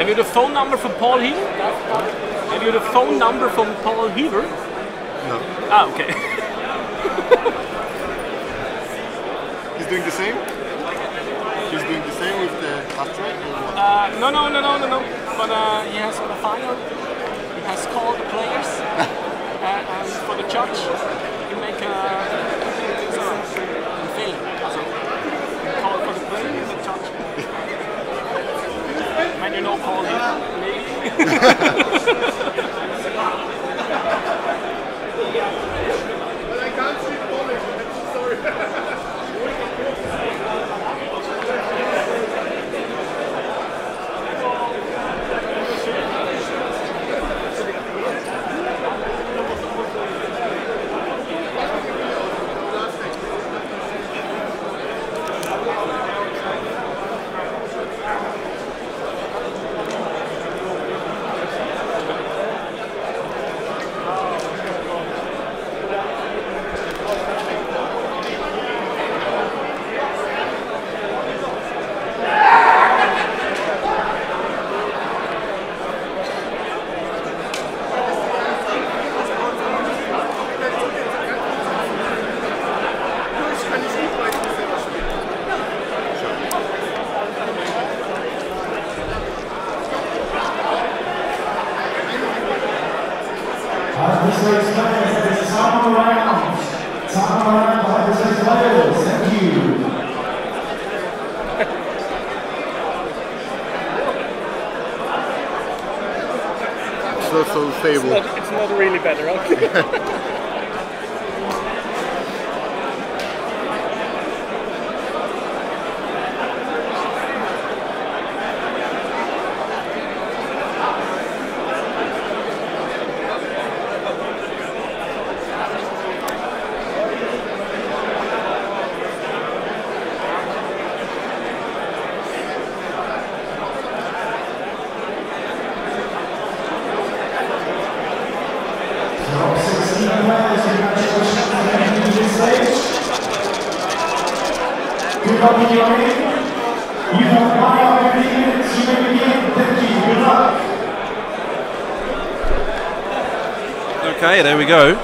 Have you the phone number from Paul Heaver? Have you the phone number from Paul Heaver? No. Ah, okay. He's doing the same? He's doing the same with the last track? No. But he has for the final, he has called the players and for the judge, he make a film. Also, call for the players and the judge. When you know Paul Heaver, maybe. But I can't see Polish, sorry. It's not so stable. It's not really better, okay. Okay, there we go.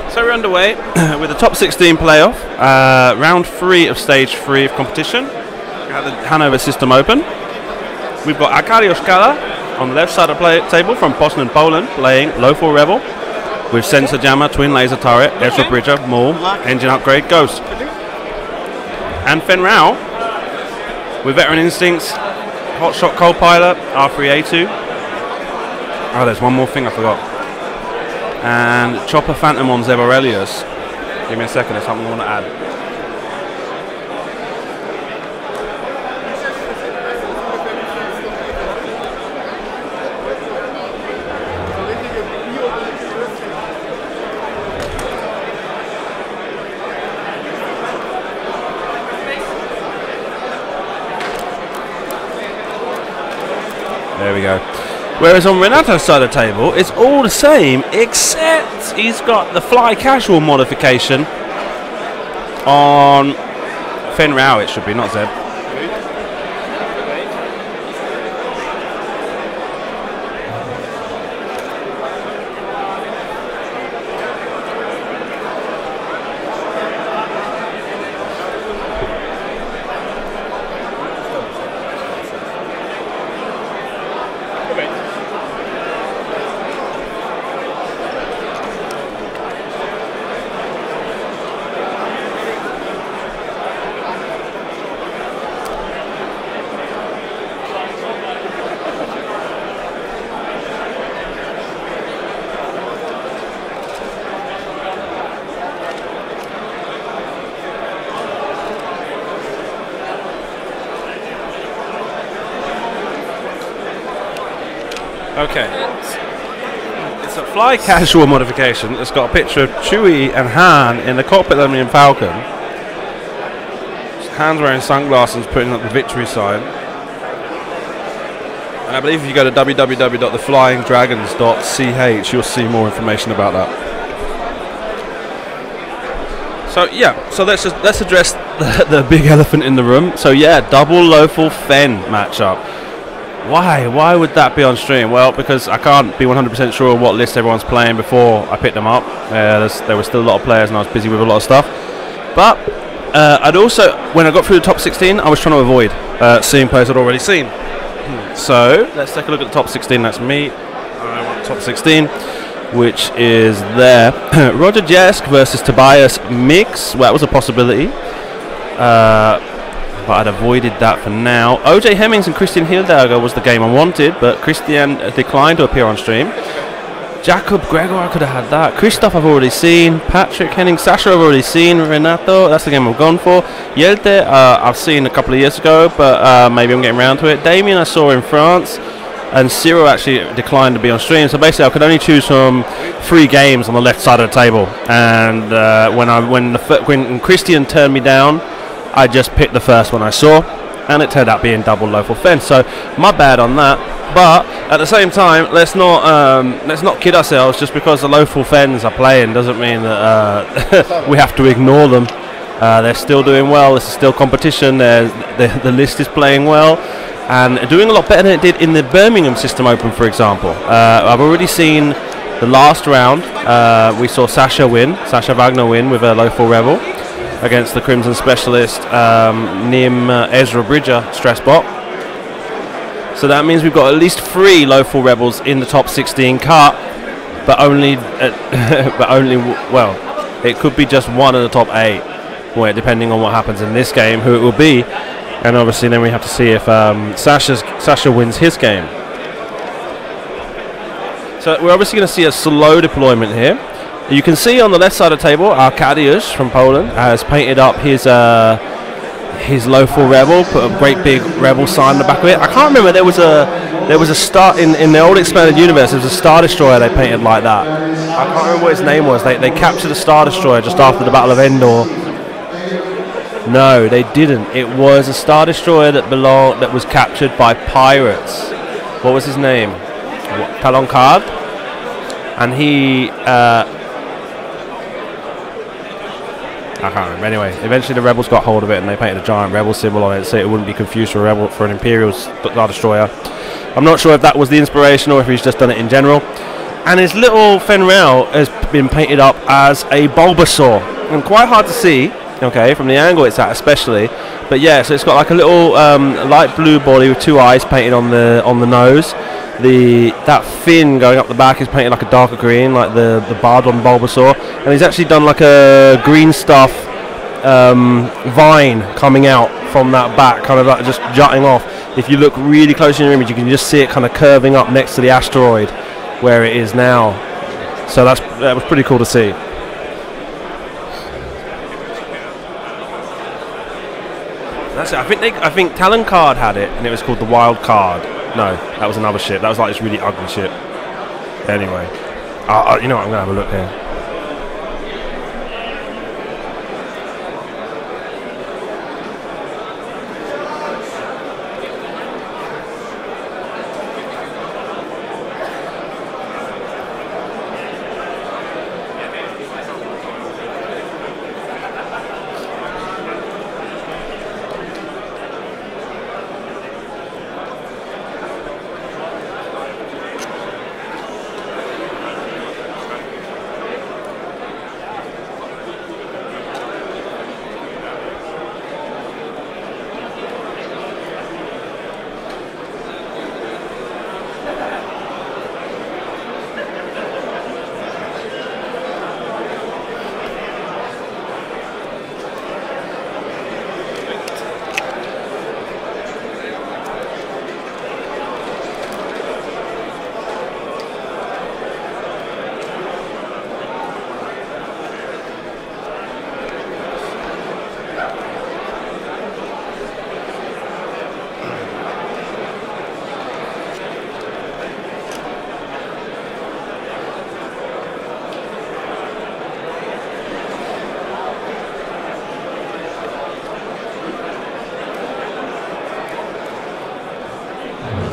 So we're underway with the top 16 playoff, round 3 of stage 3 of competition. We have the Hannover System Open. We've got Arkadiusz Cala on the left side of the table from Poznan, Poland, playing Low-Fall Rebel with Sensor Jammer, Twin Laser Turret, Airship Bridger, Maul, Engine Upgrade, Ghost. And Fenrao with Veteran Instincts, Hotshot Co-Pilot, R3A2. Oh, there's one more thing I forgot. And Chopper Phantom on Zeb Aurelius. Give me a second, there's something I want to add. There we go. Whereas on Renato's side of the table, it's all the same, except he's got the Fly Casual modification on Fenrao, it should be, not Zeb. Okay. It's a Fly Casual modification. It's got a picture of Chewie and Han in the cockpit of the Millennium Falcon. Han's wearing sunglasses, putting up the victory sign. And I believe if you go to www.theflyingdragons.ch, you'll see more information about that. So yeah, so let's address the big elephant in the room. So yeah, double Lofel Fen matchup. Why would that be on stream? Well, because I can't be 100% sure what list everyone's playing before I picked them up. There were still a lot of players and I was busy with a lot of stuff. But I'd also, when I got through the top 16, I was trying to avoid seeing players I'd already seen. So let's take a look at the top 16. That's me. I want top 16, which is there. Roger Jesk versus Tobias Mix. Well, that was a possibility. But I'd avoided that for now. OJ Hemmings and Christian Hildager was the game I wanted, but Christian declined to appear on stream. Jakob Gregor, I could have had that. Christoph I've already seen. Patrick Henning, Sasha I've already seen. Renato, that's the game I've gone for. Yelte, I've seen a couple of years ago, but maybe I'm getting around to it. Damien I saw in France. And Cyril actually declined to be on stream. So basically I could only choose from 3 games on the left side of the table. And when Christian turned me down, I just picked the first one I saw, and it turned out being double Lofel Fen. So my bad on that. But at the same time, let's not kid ourselves. Just because the Lofel Fens are playing doesn't mean that we have to ignore them. They're still doing well. This is still competition. The list is playing well and doing a lot better than it did in the Birmingham System Open, for example. I've already seen the last round. We saw Sasha Wagner win with a Lofel Rebel against the Crimson Specialist Nim Ezra Bridger Stressbot. So that means we've got at least 3 Lofel Rebels in the top 16 cut, but only well, it could be just one in the top 8, well, depending on what happens in this game, who it will be, and obviously then we have to see if Sasha wins his game. So we're obviously going to see a slow deployment here. You can see on the left side of the table, Arkadiusz from Poland has painted up his Lofel Rebel, put a great big Rebel sign on the back of it. I can't remember, there was a star in the old expanded universe. There was a Star Destroyer they painted like that. I can't remember what his name was. They captured a Star Destroyer just after the Battle of Endor. No, they didn't. It was a Star Destroyer that was captured by pirates. What was his name? Talon Card, and he. I can't remember. Anyway, eventually the Rebels got hold of it and they painted a giant Rebel symbol on it so it wouldn't be confused for an Imperial Star Destroyer. I'm not sure if that was the inspiration or if he's just done it in general. And his little Fenrir has been painted up as a Bulbasaur, and quite hard to see, okay, from the angle it's at especially. But yeah, so it's got like a little light blue body with 2 eyes painted on the nose. That fin going up the back is painted like a darker green, like the bard on Bulbasaur, and he's actually done like a green stuff vine coming out from that back, kind of like just jutting off. If you look really close in your image, you can just see it kind of curving up next to the asteroid where it is now. So that was pretty cool to see. That's it. I think Talon Card had it, and it was called the Wild Card. No, that was another ship. That was like this really ugly ship. Anyway, you know what? I'm gonna have a look here.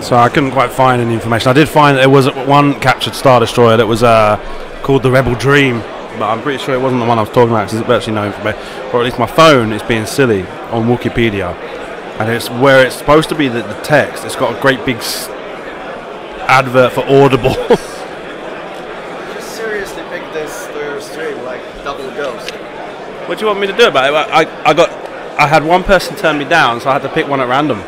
So I couldn't quite find any information. I did find that there was one captured Star Destroyer that was called the Rebel Dream but I'm pretty sure it wasn't the one I was talking about because it's virtually no information. Or at least my phone is being silly on Wikipedia. And it's where it's supposed to be the text. It's got a great big advert for Audible. Just seriously pick this to your stream, like double ghost. What do you want me to do about it? I had one person turn me down, so I had to pick one at random.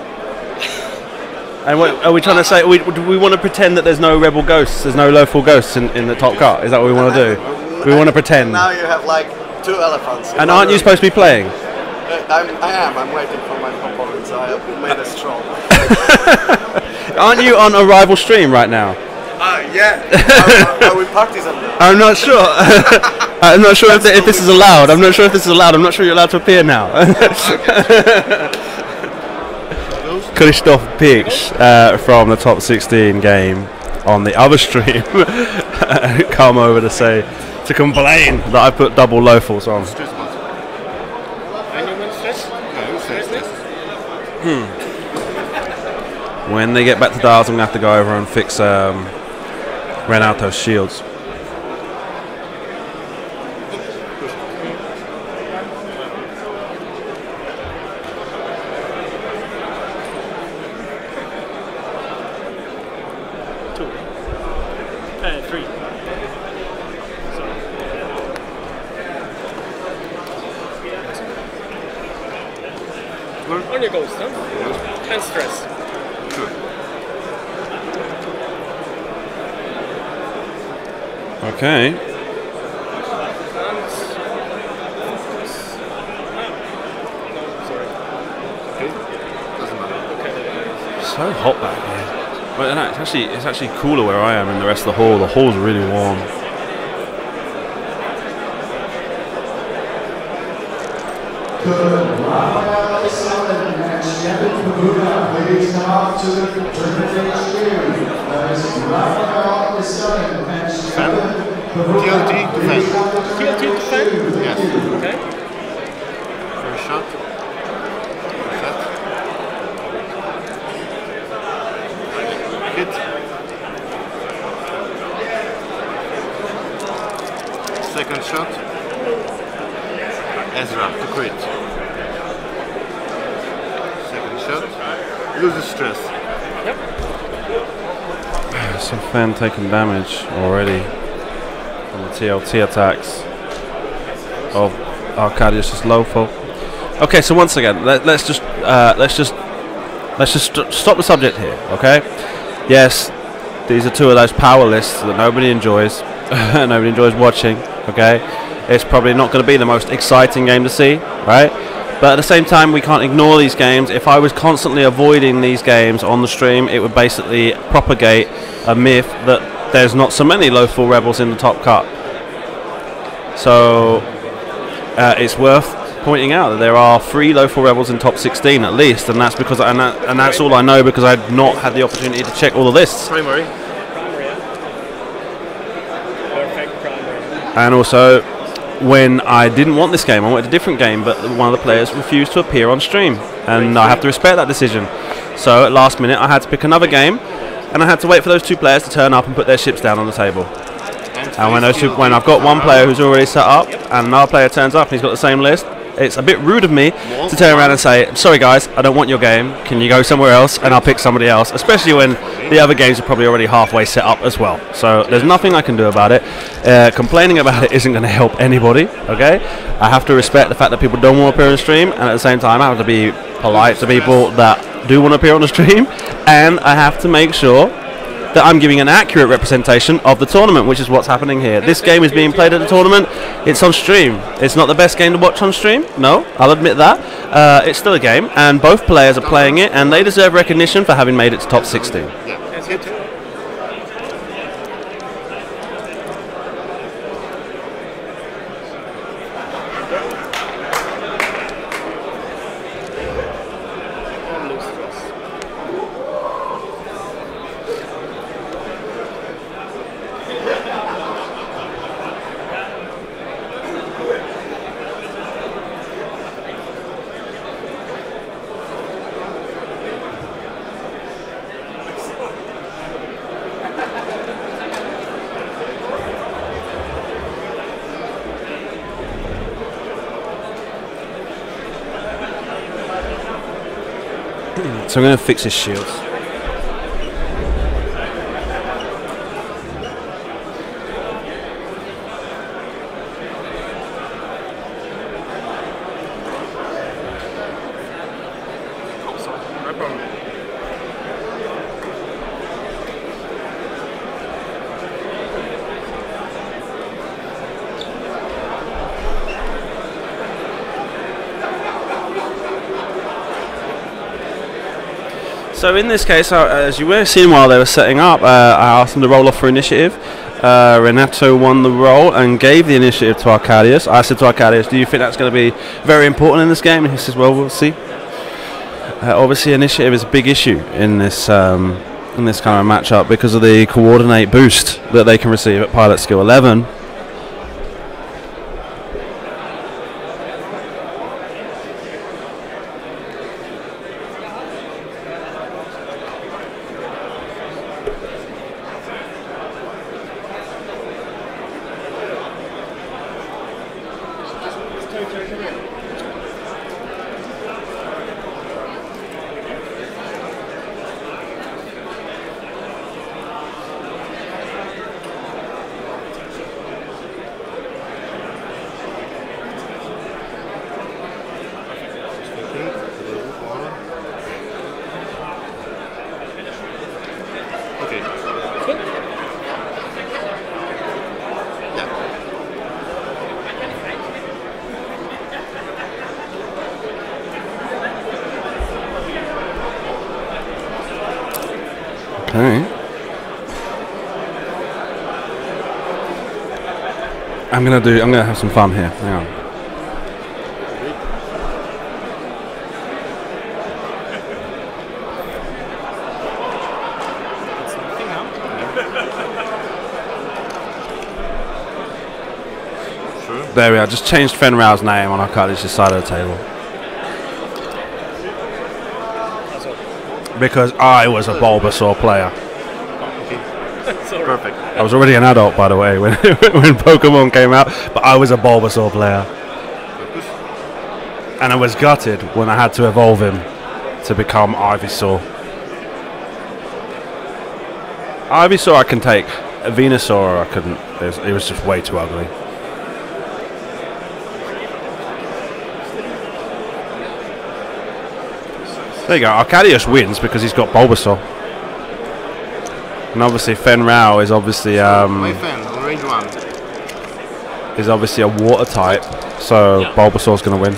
And what are we trying to say? Do we want to pretend that there's no rebel ghosts, there's no low-fall ghosts in the top cut? Is that what we want to do? We want to pretend. Now you have like 2 elephants. And aren't you supposed to be playing? I am. I'm waiting for my opponent, so I made a straw. Aren't you on a rival stream right now? Yeah. Are we partisan now? I'm not sure. I'm not sure if this is allowed. I'm not sure if this is allowed. I'm not sure you're allowed to appear now. Krzysztof Picks from the top 16 game on the other stream come over to complain that I put double low falls on. When they get back to dials, I'm going to have to go over and fix Renato's shields. On your ghost, huh? And stress. Okay. So hot back here. Well, no, it's actually cooler where I am in the rest of the hall. The hall's really warm. Please come up to the tournament HQ. That is Rafael Issanin and TLT defense. TLT defense? Yes. Okay. First shot. Set. Hit. Second shot. Ezra to crit. Second shot. Loses stress. Yep. Some fan taking damage already from the TLT attacks of Arkadiusz' lowfall. Okay, so once again, let's just stop the subject here. Okay. Yes, these are two of those power lists that nobody enjoys. Nobody enjoys watching. Okay. It's probably not going to be the most exciting game to see, right? But at the same time, we can't ignore these games. If I was constantly avoiding these games on the stream, it would basically propagate a myth that there's not so many low-fall rebels in the top cut. So it's worth pointing out that there are 3 low-fall rebels in top 16 at least, and that's because and that's all I know because I've not had the opportunity to check all the lists. Primary. Perfect primary. And also, when I didn't want this game, I wanted a different game, but one of the players refused to appear on stream, and I have to respect that decision. So at last minute, I had to pick another game, and I had to wait for those 2 players to turn up and put their ships down on the table. And when I've got one player who's already set up, and another player turns up and he's got the same list, it's a bit rude of me to turn around and say, sorry guys, I don't want your game, can you go somewhere else, and I'll pick somebody else, especially when the other games are probably already halfway set up as well. So there's nothing I can do about it. Complaining about it isn't going to help anybody, okay? I have to respect the fact that people don't want to appear on the stream, and at the same time I have to be polite to people that do want to appear on the stream, and I have to make sure that I'm giving an accurate representation of the tournament, which is what's happening here. This game is being played at the tournament. It's on stream. It's not the best game to watch on stream. No, I'll admit that. It's still a game, and both players are playing it, and they deserve recognition for having made it to top 16. So I'm going to fix his shields. So in this case, as you were seeing while they were setting up, I asked them to roll off for initiative. Renato won the roll and gave the initiative to Arkadiusz. I said to Arkadiusz, do you think that's going to be very important in this game? And he says, well, we'll see. Obviously, initiative is a big issue in this kind of matchup because of the coordinate boost that they can receive at pilot skill 11. Okay. I'm gonna have some fun here. Hang on. Sure. There we are. Just changed Fenrau's name on Arkadiusz's side of the table. Because I was a Bulbasaur player. Perfect. I was already an adult, by the way, when when Pokemon came out, but I was a Bulbasaur player. And I was gutted when I had to evolve him to become Ivysaur. Ivysaur I can take. Venusaur I couldn't. It was just way too ugly. There you go. Arkadiusz wins because he's got Bulbasaur. And obviously Fenrau is obviously My fan on range 1. is obviously a water type, so Yeah. Bulbasaur's going to win.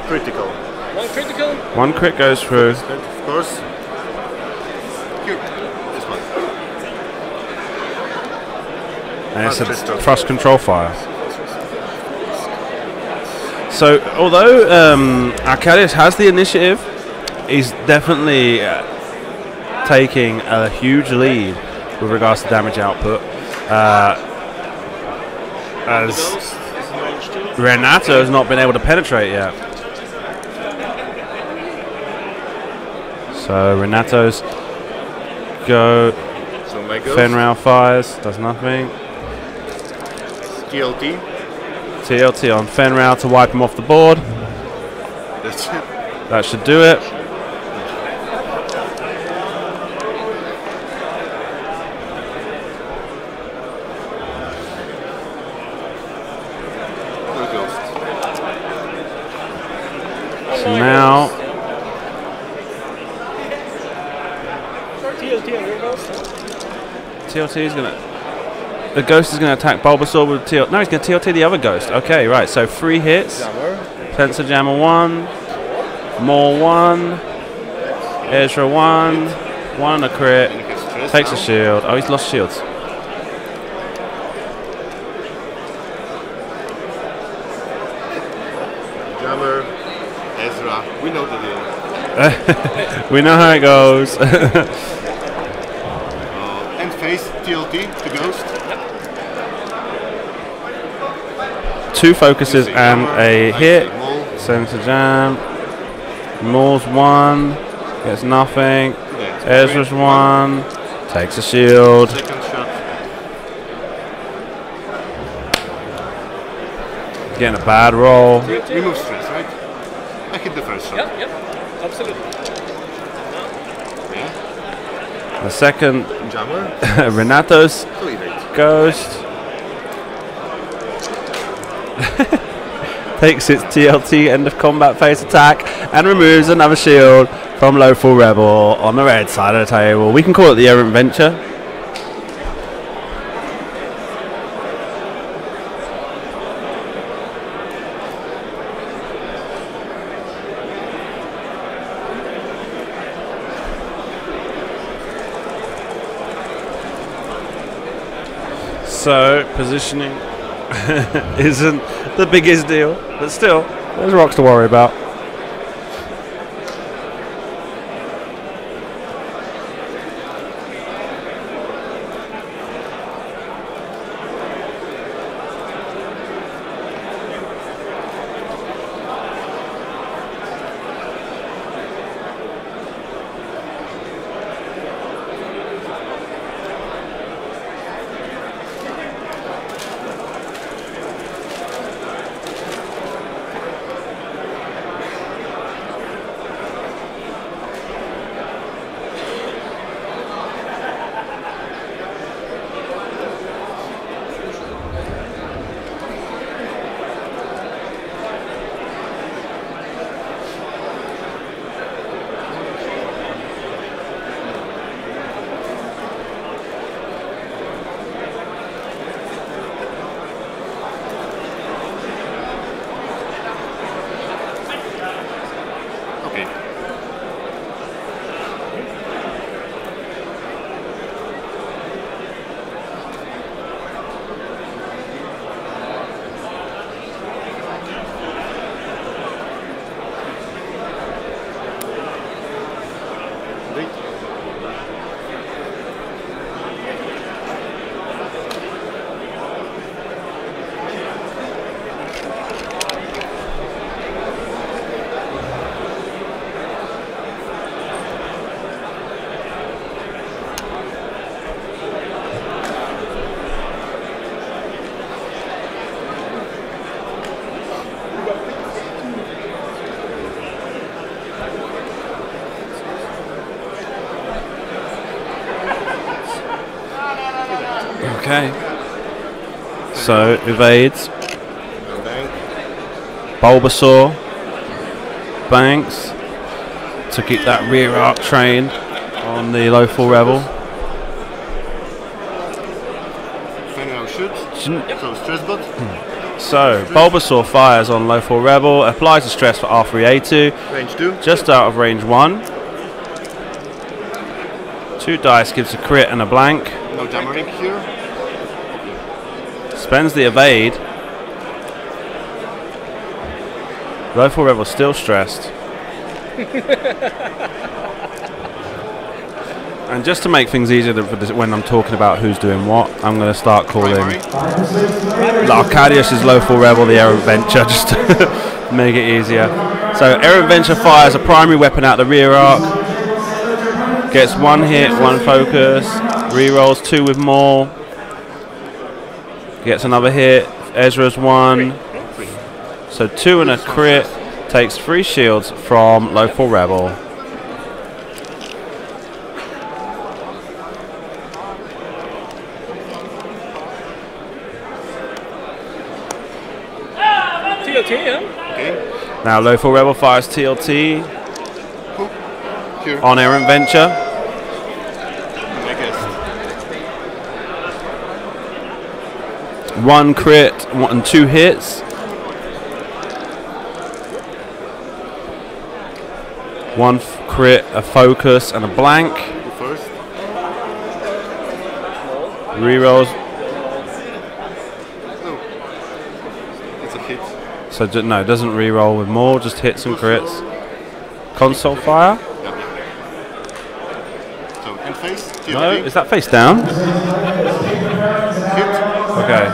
Critical. One critical. One crit goes through. Of course. Here. This one. And it's Thrust a thrust control fire. So, although Arkadiusz has the initiative, he's definitely taking a huge lead with regards to damage output. As Renato has not been able to penetrate yet. So, Renato's go. So my ghost. Fenrau fires, does nothing. TLT. TLT on Fenrau to wipe him off the board. That's it. That should do it. No ghost. So now TLT on your ghost. TLT is gonna. The ghost is gonna attack Bulbasaur with TLT. No, he's gonna TLT the other ghost. Okay, right. So 3 hits. Sensor Jammer 1. Maul 1. Ezra 1. 1 and a crit. Takes a shield. Oh, he's lost shields. Jammer. Ezra. We know the deal. We know how it goes. And face TLT, the ghost. 2 focuses and a hit. Maul. Sensor Jam. Maul's 1. Gets nothing. Ezra's 1. Takes a shield. Second shot. Getting a bad roll. Remove stress, right? I hit the first shot. Yep, absolutely. Yeah. The second, Jammer. Renato's So evade. Ghost. Takes its TLT end of combat phase attack and removes another shield from Lawful Rebel on the red side of the table. We can call it the Errant Venture. So positioning isn't the biggest deal, but still, there's rocks to worry about. Okay. So evades. Bulbasaur. Banks. To keep that rear arc trained on the Lawful Rebel. Final shoot. So stress bot. So Bulbasaur fires on Lawful Rebel, applies the stress for R3A2. Range 2. Just out of range 1. 2 dice gives a crit and a blank. No jammering here. Spends the evade. Lawful Rebel still stressed. And just to make things easier for this, when I'm talking about who's doing what, I'm going to start calling Arkadiusz is Lawful Rebel, the Errant Venture, just to make it easier. So Errant Venture fires a primary weapon out the rear arc. Gets 1 hit, 1 focus. Rerolls 2 with more. Gets another hit. Ezra's 1. So 2 and a crit. Takes 3 shields from Lawful Rebel. TLT, yeah? Okay. Now Lawful Rebel fires TLT Here. on Errant Venture. I guess. 1 crit and 2 hits. 1 crit, a focus, and a blank. The first. Rerolls. Oh. It's a hit. So no, doesn't reroll with more, just hits and crits. Console fire? Yeah. So end phase. TLT. No, is that face down? Hit. Okay.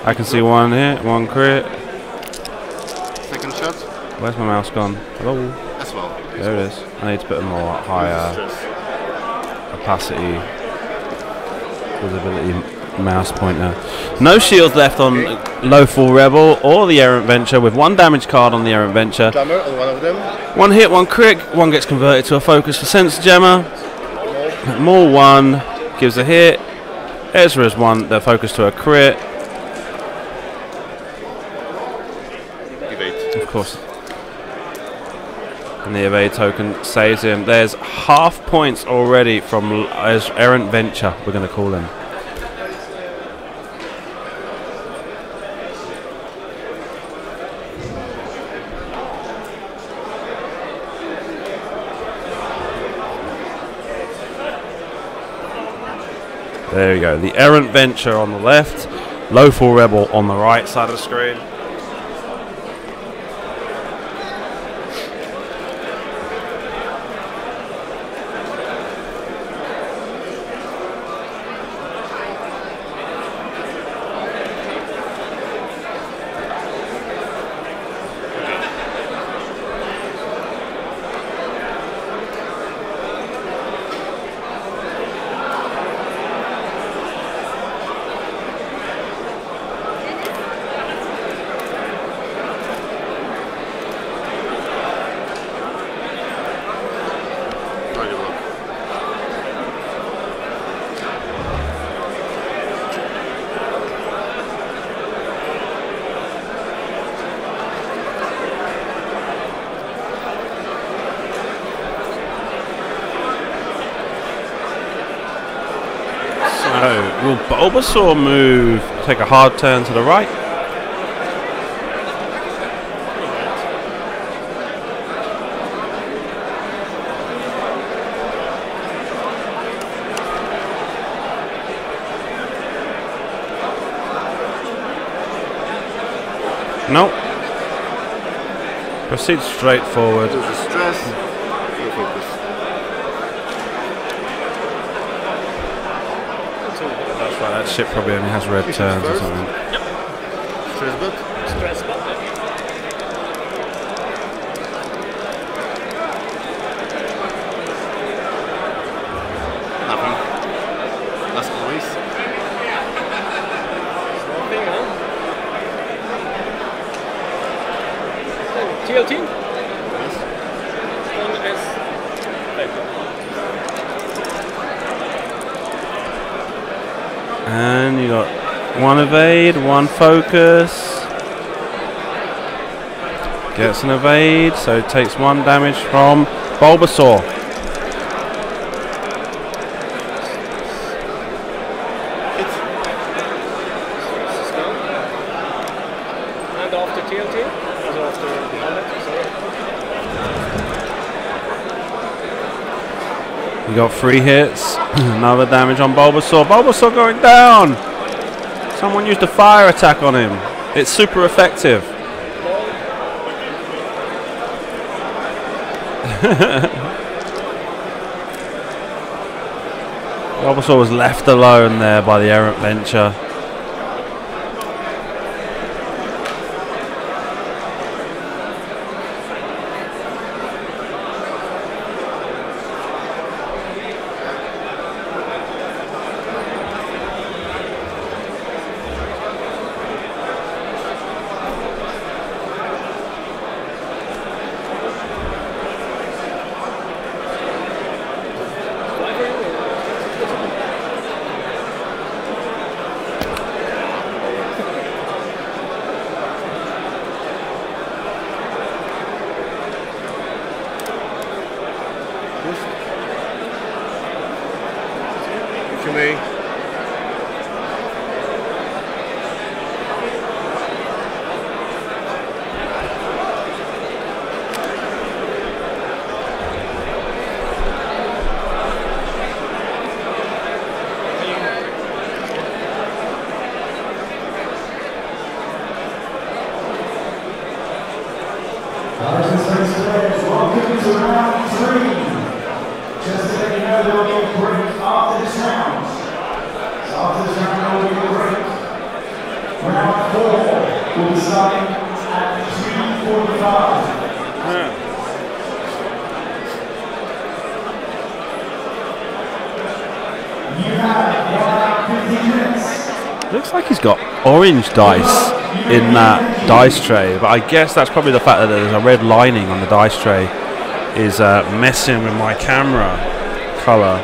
I can see 1 hit, 1 crit. Second shot. Where's my mouse gone? Hello? As well. There it is. I need to put a more higher Stress. opacity visibility mouse pointer. No shields left on Lowfall Rebel or the Errant Venture, with 1 damage card on the Errant Venture. Clamor on one of them. 1 hit, 1 crit, 1 gets converted to a focus for Sense Gemma. Maul 1 gives a hit. Ezra's 1, the focus to a crit. Evade. Of course. And the evade token saves him. There's half points already from Errant Venture, we're going to call him. There you go. The Errant Venture on the left, Lowfall Rebel on the right side of the screen. Will Bulbasaur move, take a hard turn to the right? Nope. Proceed straight forward. There's a stress. No focus. That's right, that ship probably only has red turns or something. Yep. Stress bot. Stress button. Nothing. As always. Nothing, huh? TLT? Yes. One is paper. And you got 1 evade, 1 focus. Gets an evade, so it takes 1 damage from Bulbasaur. And after TLT? Also after the helmet, sorry. You got 3 hits, another damage on Bulbasaur. Bulbasaur going down! Someone used a fire attack on him. It's super effective. Bulbasaur was left alone there by the Errant Venture. If you may. Welcome to round 3. Just to let you know, there will be a break after this round. So after this round, there will be a break. Round 4 will be starting at 3:45. You have 1 hour 50 minutes. looks like he's got orange dice in that dice tray, but I guess that's probably the fact that there's a red lining on the dice tray is messing with my camera colour.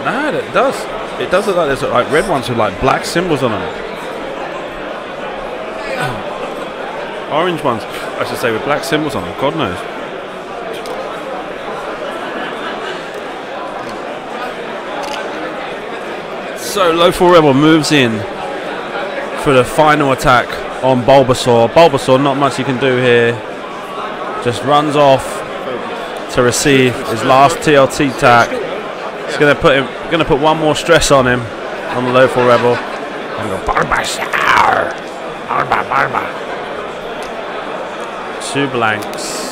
No, it does. It does look like there's like red ones with like black symbols on them. Orange ones, I should say, with black symbols on them. God knows. So Lowfall Rebel moves in for the final attack on Bulbasaur. Bulbasaur, not much you can do here. Just runs off to receive his last TLT attack. It's going to put one more stress on him, on the Lowfall Rebel. And go Bulbasaur, Bulba. 2 blanks.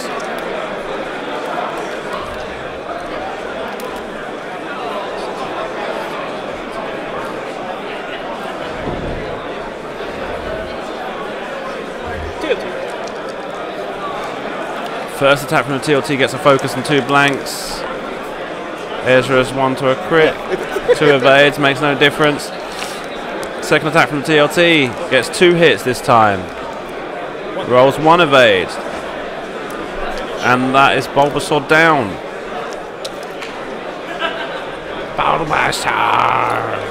First attack from the TLT gets a focus and 2 blanks. Ezra's 1 to a crit, 2 evades, makes no difference. Second attack from the TLT gets 2 hits this time. Rolls 1 evade. And that is Bulbasaur down. Bulbasaur!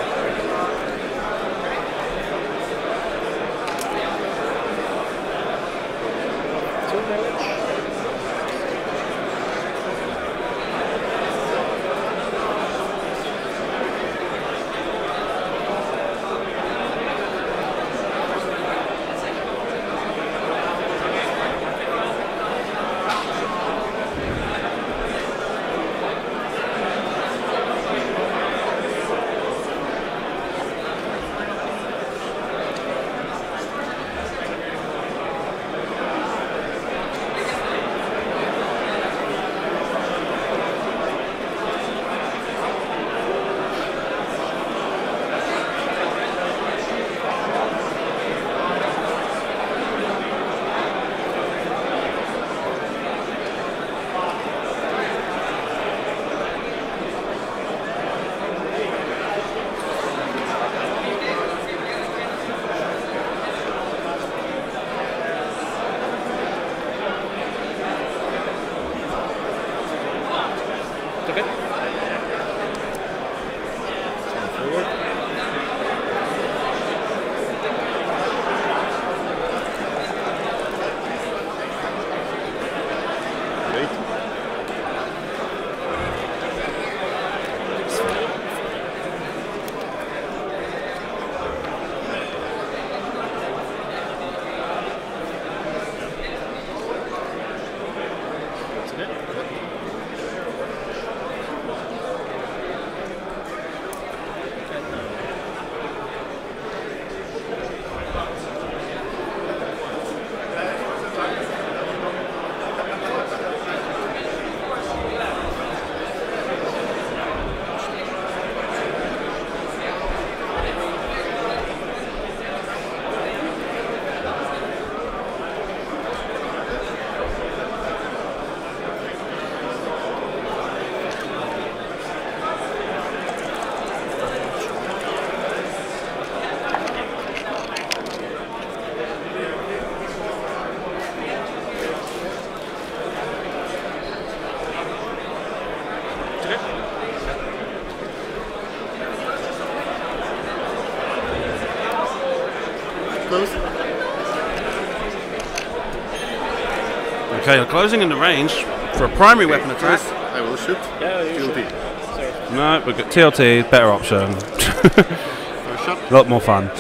Okay, we're closing in the range for a primary weapon attack. First, I will shoot. Yeah, you TLT. No, we've got TLT, better option. First shot. A lot more fun.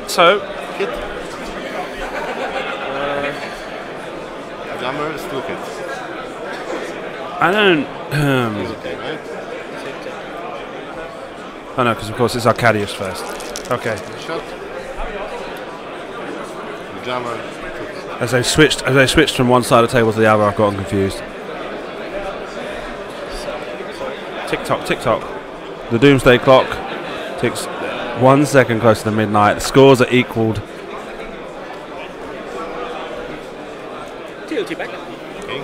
So, Hit. Jammer, still hit. I don't. Okay, right? Oh no, because of course it's Arkadiusz first. Okay. First shot. Jammer. As they switched from one side of the table to the other, I've gotten confused. Tick tock, tick tock. The doomsday clock ticks 1 second closer to midnight. The scores are equaled. TLT back. Okay.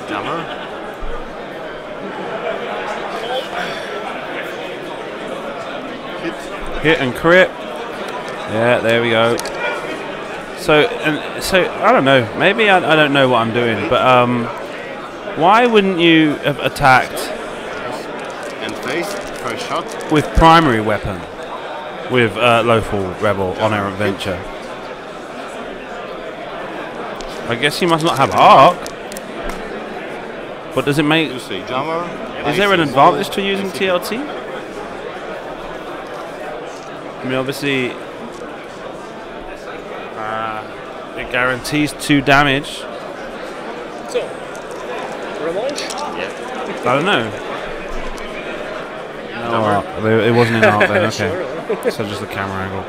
Jammer. Hit and crit. Yeah, there we go. So I don't know. Maybe I don't know what I'm doing, but why wouldn't you have attacked And face, first shot. with primary weapon with Lothal Rebel on Errant Venture? I guess you must not have arc. But does it make? You see, jammer. Is there an advantage to using TLT? I mean, obviously, it guarantees 2 damage. So, revanche? I don't know. No arc. It wasn't in arc then. Okay, so just the camera angle.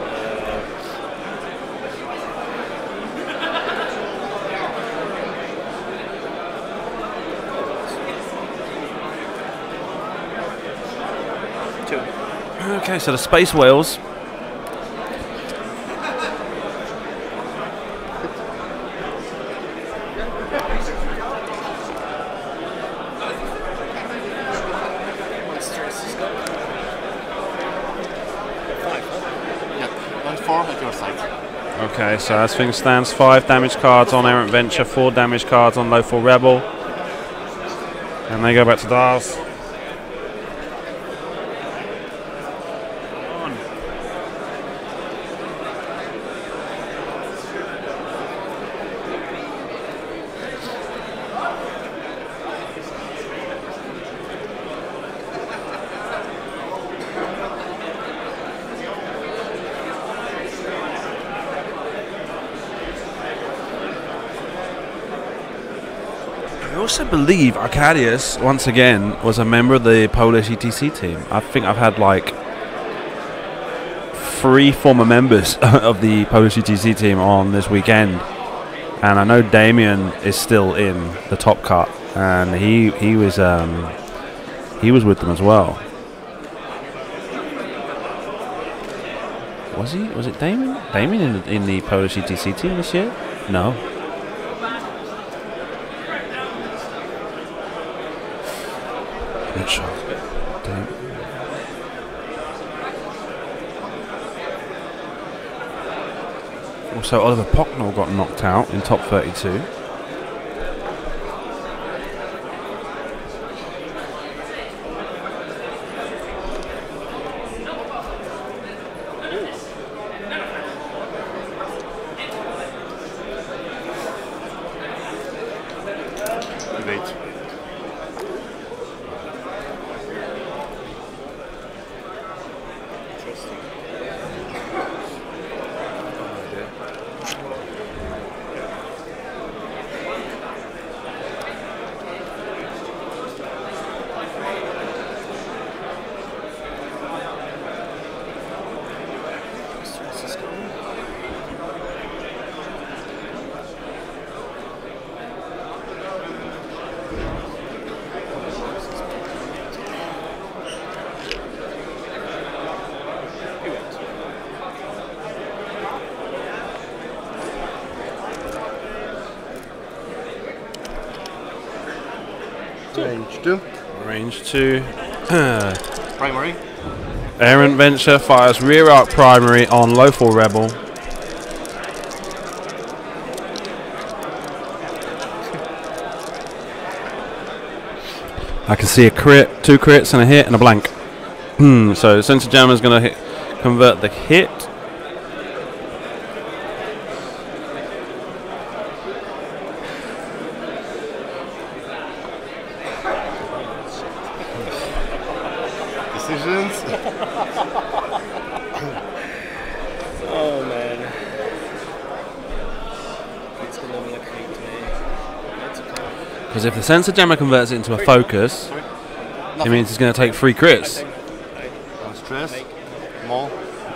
Okay, so the space whales. Yeah, 1-4 at your side. Okay, so as things stands, 5 damage cards on Errant Venture, 4 damage cards on Lothal Rebel. And they go back to Dars. I also believe Arkadiusz, once again, was a member of the Polish ETC team. I think I've had like 3 former members of the Polish ETC team on this weekend. And I know Damien is still in the top cut, and he was with them as well. Was he? Was it Damien? Damien in the Polish ETC team this year? No. Good shot. Also, Oliver Pocknell got knocked out in top 32. Great. Range 2. Range 2. Primary. Errant Venture fires rear arc primary on Lothal Rebel. I can see a crit, 2 crits and a hit and a blank. So Sensor Jammer is going to convert the hit. Decisions. Oh man. It's gonna look hate to me. That's okay. Because if the Sensor Jammer converts it into a focus, it means it's going to take 3 crits. No stress. More.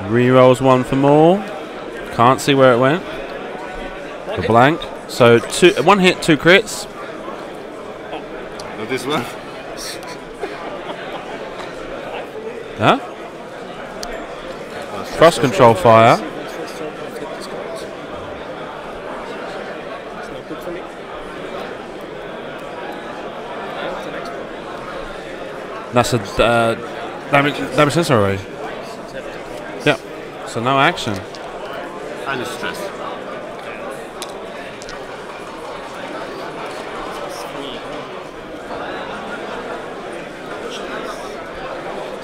Rerolls 1 for more. Can't see where it went. The blank. So 1 hit, 2 crits. Not this one. Huh? Cross control fire. It's not good for me. What's the next one? That's a damage sensor array. Yeah. So no action. And stress.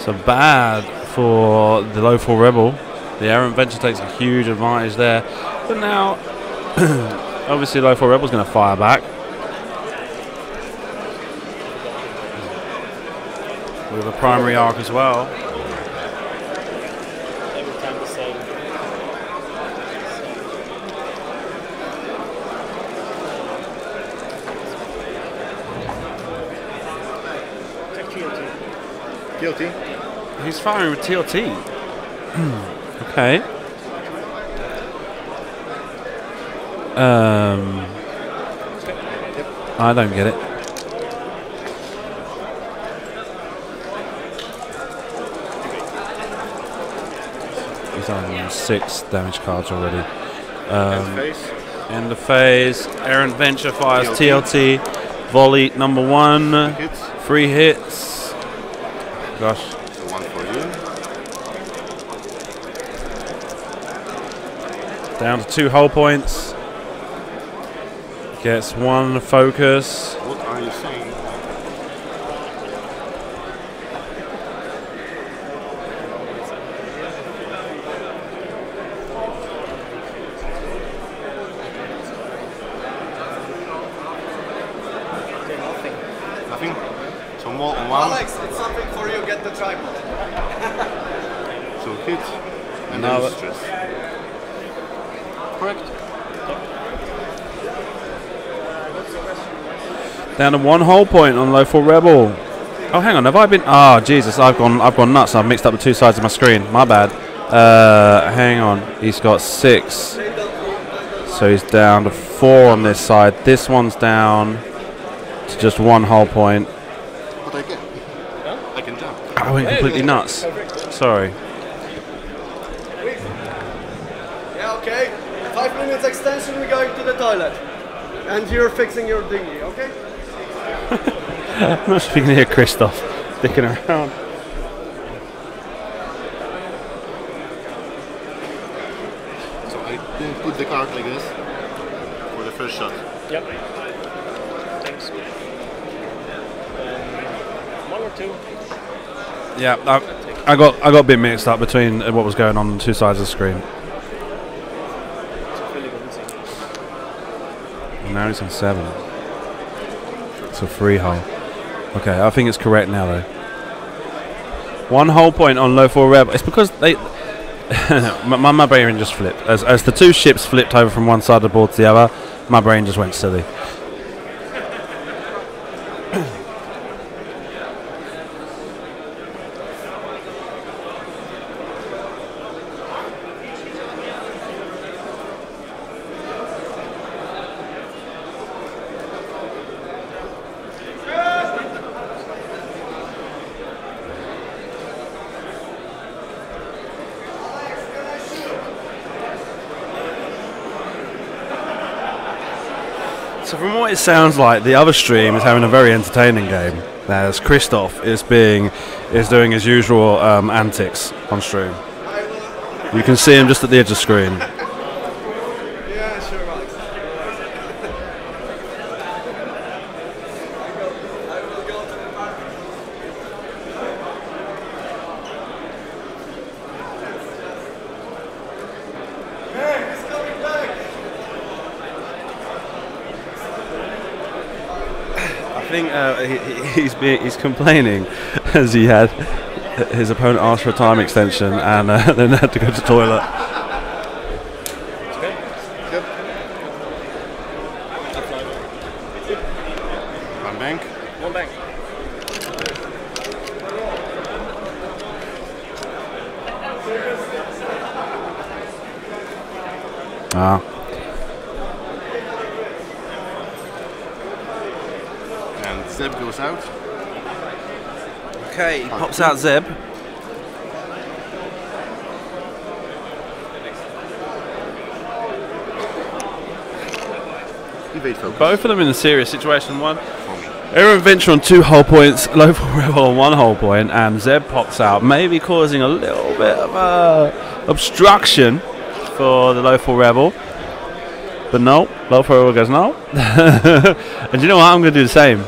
So bad for the low 4 Rebel. The errant venture takes a huge advantage there. But now, obviously low 4 Rebel's going to fire back. With a primary arc as well. Every time the same. Guilty. He's firing with TLT. Okay. I don't get it. He's on 6 damage cards already. End of phase. Errant Venture fires TLT. Volley number 1. Hits. 3 hits. Gosh. So 1 for you. Down to 2 hull points. Gets 1 focus. What are you saying? Nothing? So more on 1. Alex, it's something for you. Get the tripod. So hit. And No, then stress. Correct. Down to 1 hull point on low 4 Rebel. Oh, hang on. Have I been? Oh, Jesus! I've gone nuts. I've mixed up the 2 sides of my screen. My bad. Hang on. He's got 6, so he's down to 4 on this side. This one's down to just 1 hull point. But I can. I can jump. I went completely nuts. Sorry. Yeah, okay. 5 minutes extension, we're going to the toilet. And you're fixing your dinghy, okay? I'm not speaking to hear Christoph sticking around. So I didn't put the card like this for the first shot. Yep. Thanks. 1 or 2. Yeah, I got a bit mixed up between what was going on 2 sides of the screen. And now he's on 7. It's a 3 hull. Okay, I think it's correct now though. 1 hull point on low 4 Rebel. It's because they my brain just flipped as the 2 ships flipped over from one side of the board to the other. My brain just went silly. So from what it sounds like, the other stream is having a very entertaining game, as Christoph is doing his usual antics on stream. You can see him just at the edge of the screen. Yeah, sure, Alex. I will go to the park. Hey, he's coming back. I think he's complaining as he had his opponent asked for a time extension and then had to go to the toilet. Yep. One bank. 1 bank. Ah. And Zeb goes out. Okay, he pops out Zeb. Evade focus. Both of them in a serious situation. One, For me. Errant Venture on 2 hull points, low 4 Rebel on 1 hull point, and Zeb pops out, maybe causing a little bit of a obstruction for the low-fall rebel. But no, low-fall rebel goes no. And you know what? I'm going to do the same.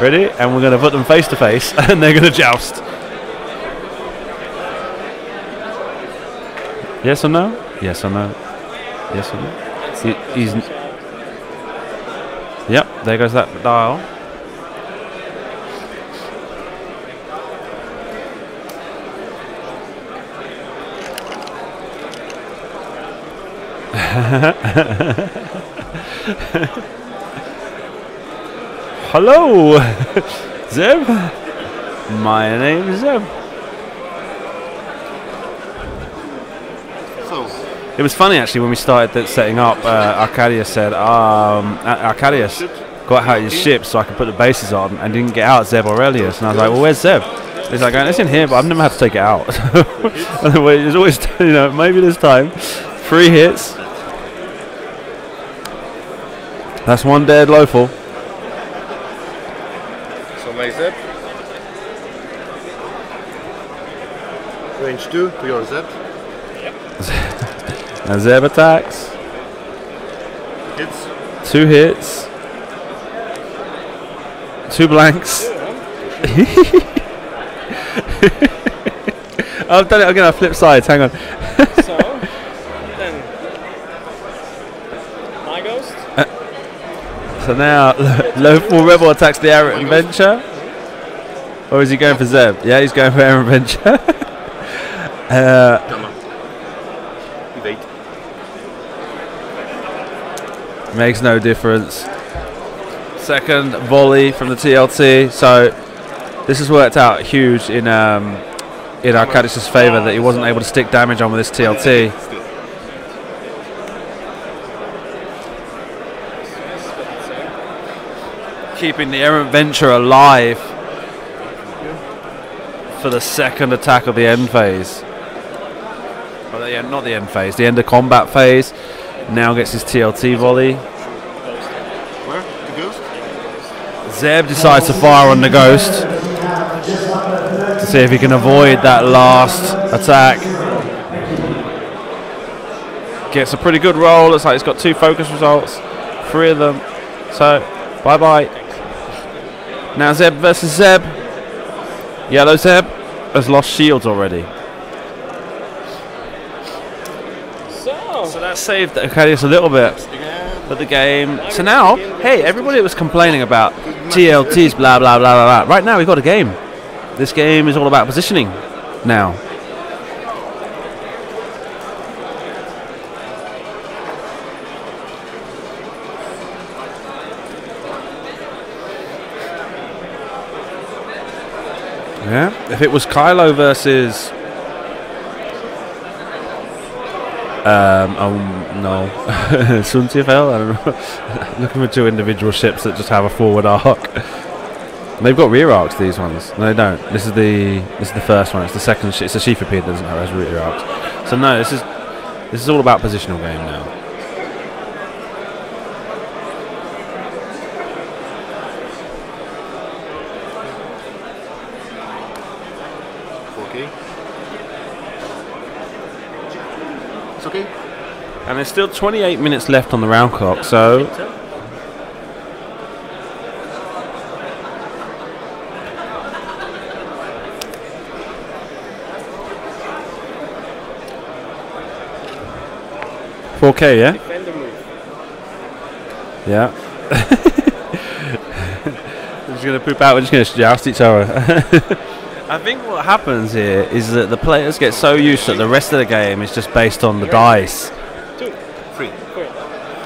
Ready? And we're going to put them face to face, and they're going to joust. Yes or no? Yes or no? Yes or no? He's. Yep, there goes that dial. Hello, Zeb. My name is Zeb. So, it was funny actually when we started setting up. Arkadiusz said, "Arkadiusz got out his ship so I could put the bases on, and didn't get out Zeb Aurelius." And I was like, "Well, where's Zeb?" He's like, "It's in here, but I've never had to take it out." There's always, maybe this time. 3 hits. That's 1 dead low-fall. so Meisser. Range 2 to your Zeb. And Zeb attacks. Hits. 2 hits. 2 blanks. I've done it again on flip sides. Hang on. So, then, my ghost. So now, low-fall rebel attacks the Arrogant Venture. Or is he going for Zeb? Yeah, he's going for Arrogant Venture. Come on. Evade. Makes no difference. Second volley from the TLT. So this has worked out huge in Arkadiusz's favour that he wasn't able to stick damage on with this TLT. Keeping the Errant Venture alive for the second attack of the end phase. Well, not the end phase, the end of combat phase. Now gets his TLT volley. Where? The ghost? Zeb decides to fire on the ghost to see if he can avoid that last attack. Gets a pretty good roll. Looks like he's got 2 focus results, 3 of them. So, bye-bye. Now Zeb versus Zeb. Yellow Zeb has lost shields already. So that saved Arkadiusz a little bit. But the game. So now, hey, everybody was complaining about TLTs, blah, blah, blah, blah, blah. Right now, we've got a game. This game is all about positioning now. Yeah, if it was Kylo versus no, Suntiafel, I don't know. Looking for 2 individual ships that just have a forward arc. They've got rear arcs, these ones. No, they don't. This is the first one. It's the second. It's a Sheafapede that doesn't have rear arcs. So no, this is all about positional game now. Okay. It's okay. And there's still 28 minutes left on the round clock, so. $4K, yeah? Defender move. Yeah. We're just going to poop out, we're just going to joust each other. I think what happens here is that the players get so used that the rest of the game is just based on the dice. 2, 3, 4.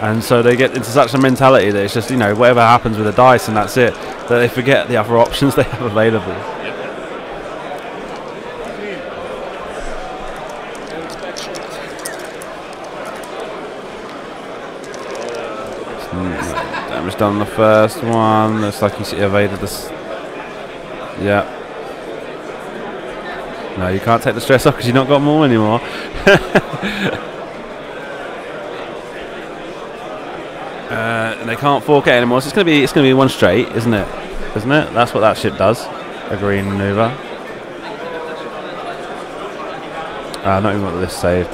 And so they get into such a mentality that it's just, whatever happens with the dice and that's it, that they forget the other options they have available. Damage done on the first one. Looks like he evaded this. Yeah. No, you can't take the stress off because you've not got more anymore. And they can't 4K anymore. So it's gonna be one straight, isn't it? Isn't it? That's what that ship does. A green maneuver. Not even got the list saved.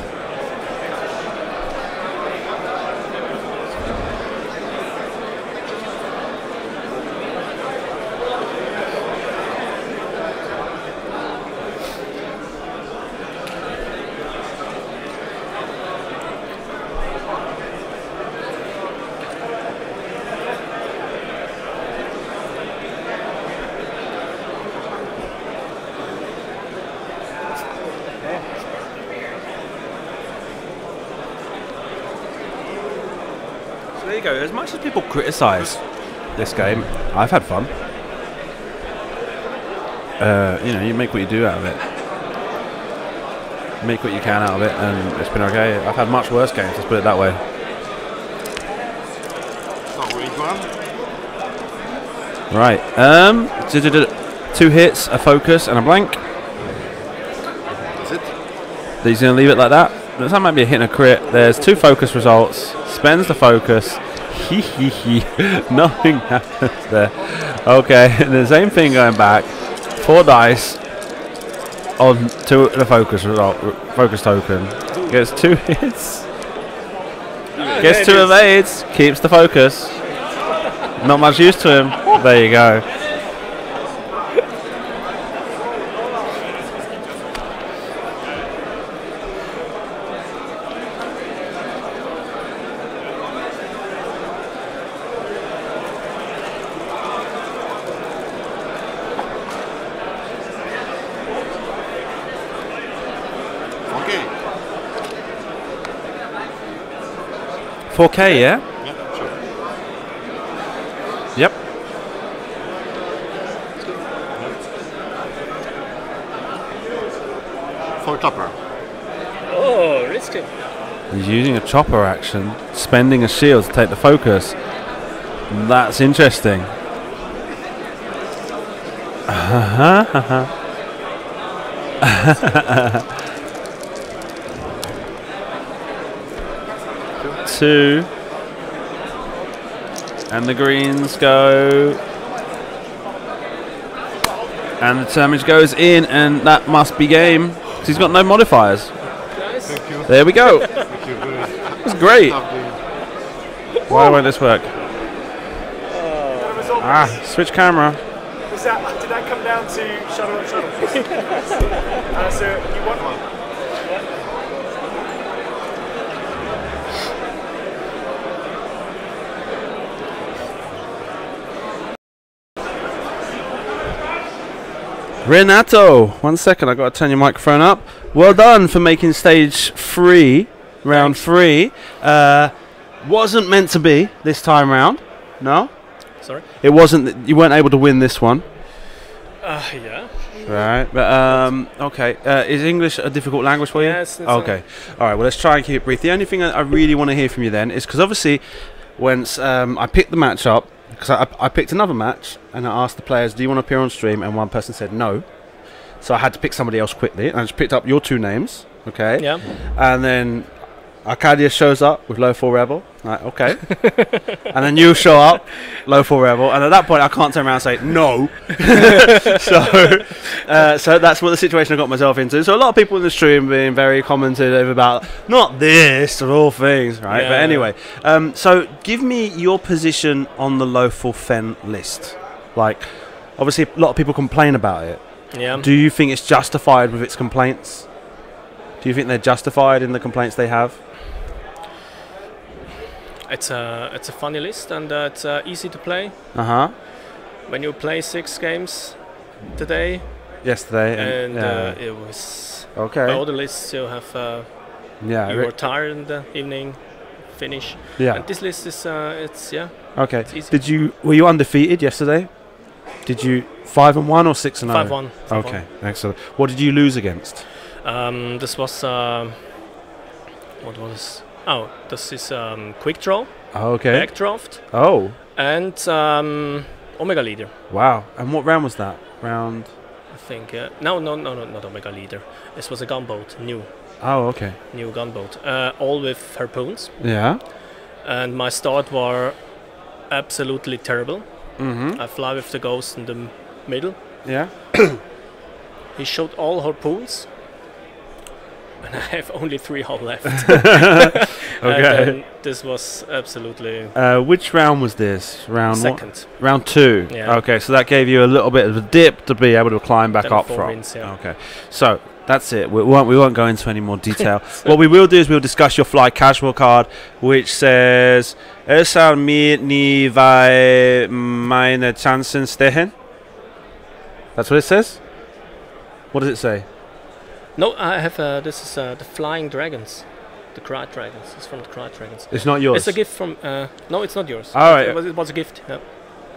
There you go. As much as people criticise this game, I've had fun. You know, you make what you do out of it. Make what you can out of it, and it's been okay. I've had much worse games, let's put it that way. Not really one. Right. 2 hits, a focus, and a blank. That's it. He's going to leave it like that. That might be a hit and a crit. There's 2 focus results. Spends the focus. Nothing happens there. Okay, the same thing going back. 4 dice on to the focus result. Focus token. Gets 2 hits. Gets 2 evades. Keeps the focus. Not much use to him. There you go. Okay. 4K, yeah? Yeah, sure. Yep. For chopper. Oh, risky. He's using a chopper action, spending a shield to take the focus. That's interesting. Two. And the greens go. And the damage goes in, and that must be game. 'Cause he's got no modifiers. Thank you. There we go. Thank you. Very That's great. lovely. Why won't this work? Switch camera. Was that, did that come down to shuttle and shuttle? So you want one? Renato, 1 second, I got to turn your microphone up. Well done for making stage 3, round 3. Wasn't meant to be this time round. No, Sorry? it wasn't. You weren't able to win this one. Yeah. Right, but okay. Is English a difficult language for you? Yes, it's Okay. All right. Well, let's try and keep it brief. The only thing I really want to hear from you then is because obviously, when I picked the match up, because I picked another match and I asked the players, "Do you want to appear on stream?" And one person said no, so I had to pick somebody else quickly. And I just picked up your 2 names. Okay. Yeah. And then Arkadiusz shows up with low 4 rebel. Right, okay. And then you show up, low 4 rebel, and at that point I can't turn around and say no. So that's what the situation I got myself into. So a lot of people in the stream being very commentative about not this of all things, right? Yeah, but anyway, so give me your position on the low 4 fen list. Like, obviously a lot of people complain about it. Yeah. Do you think it's justified with its complaints? Do you think they're justified in the complaints they have? It's a funny list, and it's easy to play. When you play 6 games today, Yesterday. and yeah. it was Okay. by all the lists you have. Yeah. You were tired in the evening, finish. Yeah. And this list is it's Okay. it's easy. Were you undefeated yesterday? Did you 5-1 or 6-0? 5-1. Okay, excellent. What did you lose against? This was what was? Oh, this is quick draw, Oh, okay. backdraft, Oh, and Omega Leader. wow. And what round was that? Round. I think. No, not Omega Leader. This was a gunboat, new Okay. gunboat, all with harpoons. Yeah. And my start were absolutely terrible. Mhm. I fly with the ghost in the middle. Yeah. He showed all harpoons. and I have only 3 hull left. Okay. This was absolutely Which round was this? Round second. Round 2. Yeah. Okay, so that gave you a little bit of a dip to be able to climb back Then up 4 from. wins, yeah. Okay, so that's it. We won't go into any more detail. What we will do is we'll discuss your fly casual card, which says "Er mir nie bei meine Chancen stehen." That's what it says. What does it say? No, I have. This is the Flying Dragons, the Cry Dragons. It's from the Cry Dragons. It's not yours. It's a gift from. No, it's not yours. All right. It was a gift. Yeah.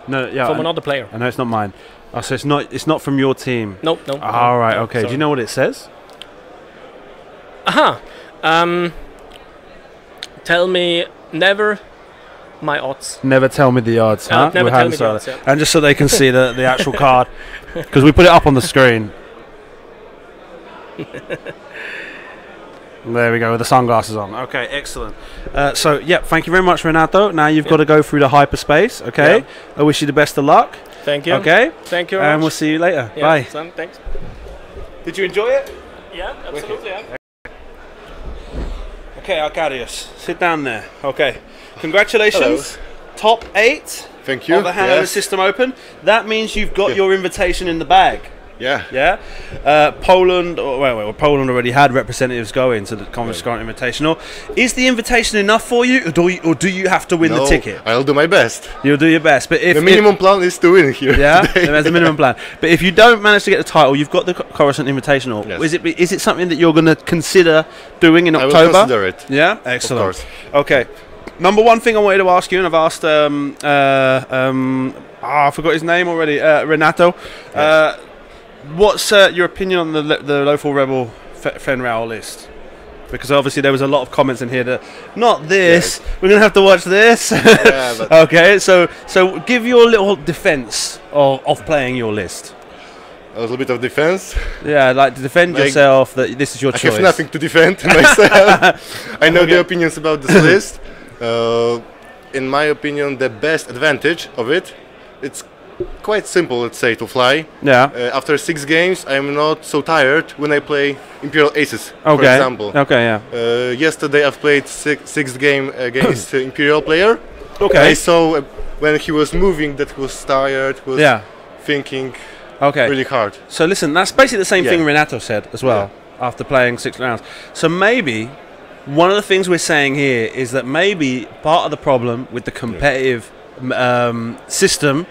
No, yeah. From another player. I know it's not mine. Oh, so it's not from your team. No. All right. No, Okay. sorry. Do you know what it says? Aha. Tell me never my odds. Never tell me the odds, huh? Never With tell hand me the side. odds, yeah. And just so they can see the actual card, because we put it up on the screen. There we go, with the sunglasses on. Okay, excellent. So, thank you very much, Renato. Now you've got to go through the hyperspace, okay? Yeah. I wish you the best of luck. Thank you. Okay? Thank you. And we'll see you later. Yeah, Bye. Sam, thanks. Did you enjoy it? Yeah, absolutely. Yeah. Okay, Arkadiusz, sit down there. Okay, congratulations. Top 8 Thank you. of the Hannover Yes. System Open. That means you've got your invitation in the bag. Yeah. Yeah, Poland. Well, Poland already had representatives going to the Conference Grant Invitational. Is the invitation enough for you, or do you have to win the ticket? I'll do my best. You'll do your best, but if The minimum plan is to win here. yeah, today. that's the minimum plan. But if you don't manage to get the title, you've got the Coruscant Invitational. Yes. Is it something that you're going to consider doing in I October? will consider it. Yeah, excellent. course. Okay, number one thing I wanted to ask you, and I've asked I forgot his name already, Renato. Yes. What's your opinion on the local rebel Fenral list? Because obviously there was a lot of comments in here that not this. Yes. We're gonna have to watch this. Yeah, but Okay, so give your little defense of playing your list. a little bit of defense. Yeah, like to defend Like, yourself that this is your I choice. have nothing to defend myself. I know the opinions about this list. In my opinion, the best advantage of it, it's quite simple, let's say, to fly. Yeah. After 6 games, I'm not so tired when I play Imperial Aces, for Okay. example. Okay. Yeah. Yesterday I've played sixth game against Imperial player. Okay. I saw when he was moving that he was tired, was Yeah. thinking Okay. really hard. So listen, that's basically the same Yeah. thing Renato said as well after playing 6 rounds. So maybe one of the things we're saying here is that maybe part of the problem with the competitive system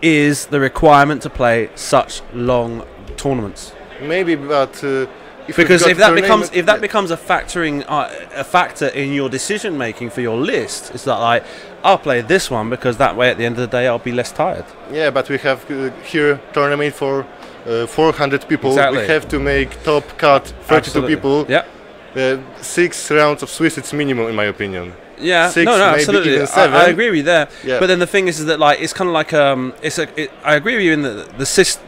is the requirement to play such long tournaments. Maybe, but Because if that becomes becomes a factor in your decision making for your list, it's not like I'll play this one because that way at the end of the day I'll be less tired. yeah, but we have here tournament for 400 people. Exactly. We have to make top cut 32 Absolutely. people. Yeah. 6 rounds of Swiss it's minimum in my opinion. Yeah, 6, no, maybe absolutely. even 7. I agree with you there. Yeah. But then the thing is that like it's kind of like I agree with you in that the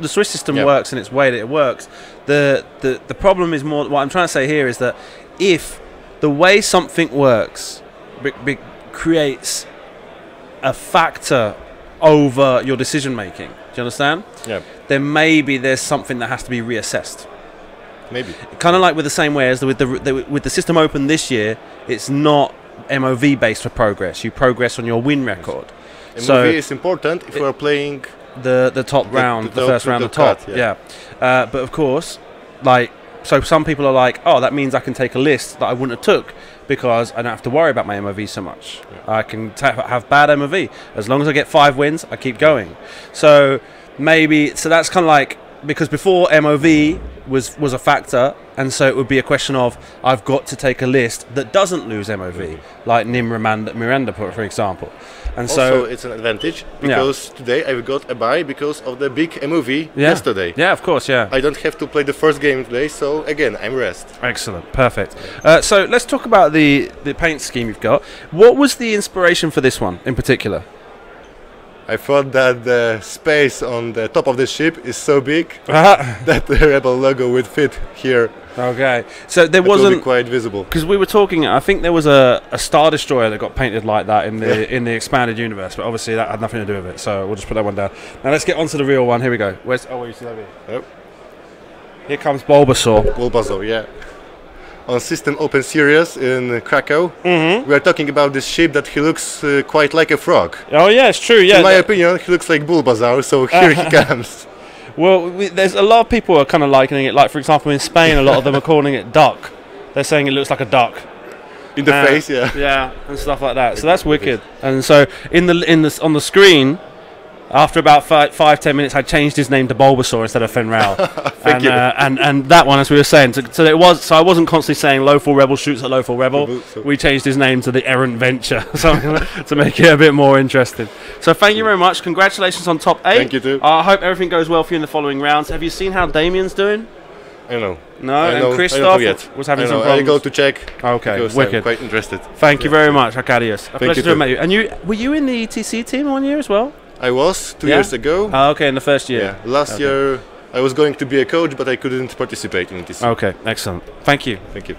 Swiss system Yeah. works in its way that it works. The problem is more what I'm trying to say here is that if the way something works creates a factor over your decision making, do you understand? Yeah, Then maybe there's something that has to be reassessed. maybe. Kind of like with the same way as with the system open this year, it's not MOV based for progress. You progress on your win record. MOV is important if we are playing. The top round, the first round, the top. cut, Yeah. But of course, like, so some people are like, oh, that means I can take a list that I wouldn't have took because I don't have to worry about my MOV so much. Yeah. I can have bad MOV. As long as I get 5 wins, I keep going. So that's kind of like, because before MOV was a factor, and so it would be a question of I've got to take a list that doesn't lose MOV, like Nim Miranda, for example. And Also, so it's an advantage because today I've got a buy because of the big MOV yesterday. Yeah, of course, yeah. I don't have to play the first game today, so again, I'm rest. Excellent, perfect. So let's talk about the paint scheme you've got. What was the inspiration for this one in particular? I thought that the space on the top of the ship is so big that the Rebel logo would fit here. Okay, so there It will be wasn't, quite visible. because we were talking, I think there was a Star Destroyer that got painted like that in the expanded universe, but obviously that had nothing to do with it, so we'll just put that one down. Now let's get on to the real one. Here we go. Where you see that here? Yep. Here comes Bulbasaur. Bulbasaur, yeah. on System Open Series in Krakow. Mm-hmm. We are talking about this ship that he looks quite like a frog. Oh yeah, it's true. Yeah. In my opinion, he looks like Bulbasaur, so here he comes. Well, there's a lot of people are kind of likening it. Like for example, in Spain, a lot of them are calling it duck. They're saying it looks like a duck. In the face, yeah. Yeah, and stuff like that. So that's wicked. And so on the screen, after about 5-10 minutes, I changed his name to Bulbasaur instead of Fenral. Thank you. And that one, as we were saying, so I wasn't constantly saying Lowfall Rebel shoots at Lowfall Rebel. We changed his name to the Errant Venture, to make it a bit more interesting. So thank you very much. Congratulations on top 8. Thank you too. I hope everything goes well for you in the following rounds. Have you seen how Damien's doing? I know. No, I know. and Christoph I don't yet. was having I some know. problems. I go to check. Okay, because wicked. I'm quite interested. Thank you very much, Arkadiusz. A pleasure you to have too. met you. And were you in the ETC team 1 year as well? I was 2 Yeah? years ago. Oh, okay, in the first year. Yeah, last year I was going to be a coach, but I couldn't participate in this. Okay, excellent. Thank you. Thank you.